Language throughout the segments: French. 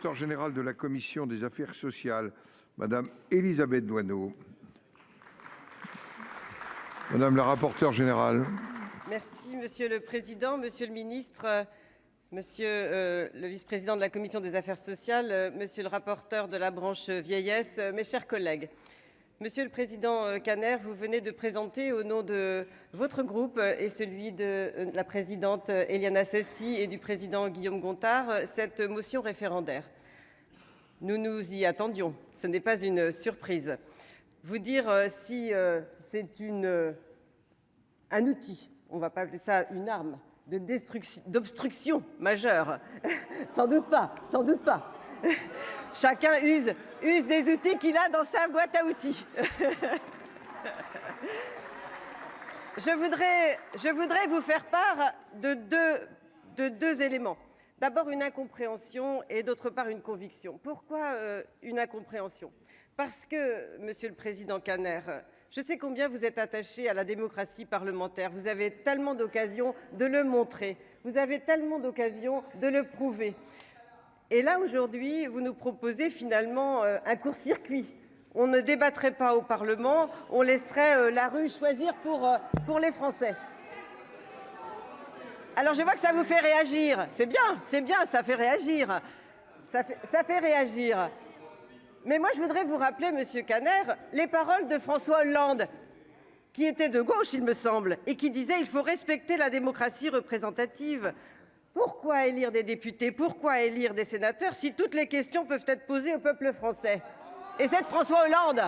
rapporteure générale de la commission des affaires sociales, Madame Élisabeth Doineau. Madame la rapporteure générale. Merci Monsieur le Président, Monsieur le Ministre, Monsieur le Vice-président de la Commission des affaires sociales, Monsieur le rapporteur de la branche vieillesse, mes chers collègues. Monsieur le Président Kanner, vous venez de présenter au nom de votre groupe et celui de la présidente Éliane Assassi et du président Guillaume Gontard cette motion référendaire. Nous nous y attendions, ce n'est pas une surprise. Vous dire si c'est un outil, on ne va pas appeler ça une arme, d'obstruction majeure. Sans doute pas, sans doute pas. Chacun use des outils qu'il a dans sa boîte à outils. Je voudrais vous faire part de deux éléments. D'abord une incompréhension et d'autre part une conviction. Pourquoi une incompréhension? Parce que, Monsieur le Président Kanner, je sais combien vous êtes attaché à la démocratie parlementaire. Vous avez tellement d'occasions de le montrer. Vous avez tellement d'occasions de le prouver. Et là, aujourd'hui, vous nous proposez finalement un court-circuit. On ne débattrait pas au Parlement, on laisserait la rue choisir pour les Français. Alors, je vois que ça vous fait réagir. C'est bien, ça fait réagir. Ça fait réagir. Mais moi, je voudrais vous rappeler, Monsieur Kanner, les paroles de François Hollande, qui était de gauche, il me semble, et qui disait « Il faut respecter la démocratie représentative ». Pourquoi élire des députés? Pourquoi élire des sénateurs si toutes les questions peuvent être posées au peuple français? Et c'est François Hollande.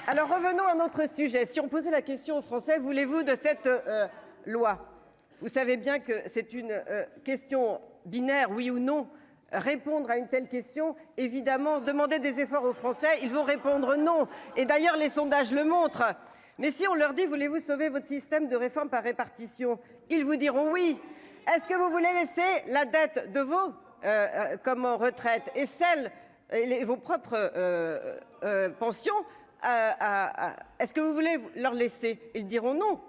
Alors revenons à notre sujet. Si on posait la question aux Français, voulez-vous de cette loi? Vous savez bien que c'est une question binaire, oui ou non. Répondre à une telle question, évidemment, demander des efforts aux Français, ils vont répondre non. Et d'ailleurs, les sondages le montrent. Mais si on leur dit, voulez-vous sauver votre système de réforme par répartition? Ils vous diront oui. Est-ce que vous voulez laisser la dette de vos comme retraite et celle, vos propres pensions, est-ce que vous voulez leur laisser? Ils diront non.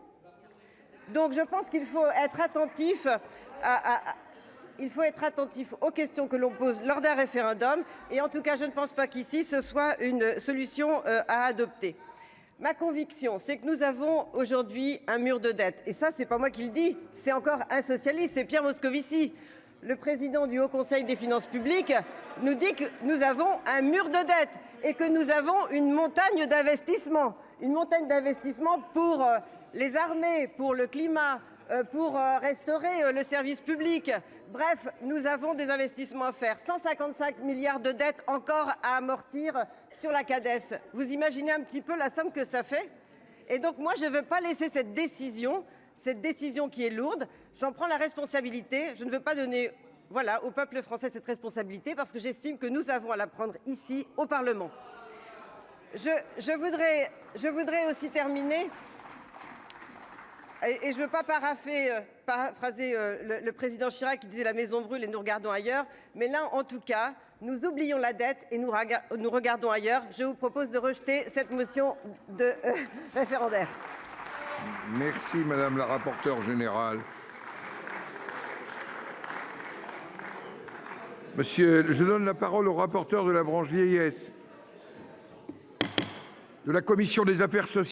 Donc je pense qu'il faut être attentif aux questions que l'on pose lors d'un référendum. Et en tout cas, je ne pense pas qu'ici, ce soit une solution à adopter. Ma conviction, c'est que nous avons aujourd'hui un mur de dette. Et ça, c'est pas moi qui le dis, c'est encore un socialiste, c'est Pierre Moscovici. Le président du Haut Conseil des finances publiques nous dit que nous avons un mur de dette et que nous avons une montagne d'investissement. Une montagne d'investissement pour les armées, pour le climat, pour restaurer le service public. Bref, nous avons des investissements à faire. 155 milliards de dettes encore à amortir sur la CADES. Vous imaginez un petit peu la somme que ça fait? Et donc moi, je ne veux pas laisser cette décision qui est lourde. J'en prends la responsabilité. Je ne veux pas donner au peuple français cette responsabilité parce que j'estime que nous avons à la prendre ici, au Parlement. Je voudrais aussi terminer. Et je ne veux pas paraphraser le président Chirac qui disait la maison brûle et nous regardons ailleurs. Mais là, en tout cas, nous oublions la dette et nous regardons ailleurs. Je vous propose de rejeter cette motion de référendaire. Merci Madame la rapporteure générale. Je donne la parole au rapporteur de la branche vieillesse de la commission des affaires sociales.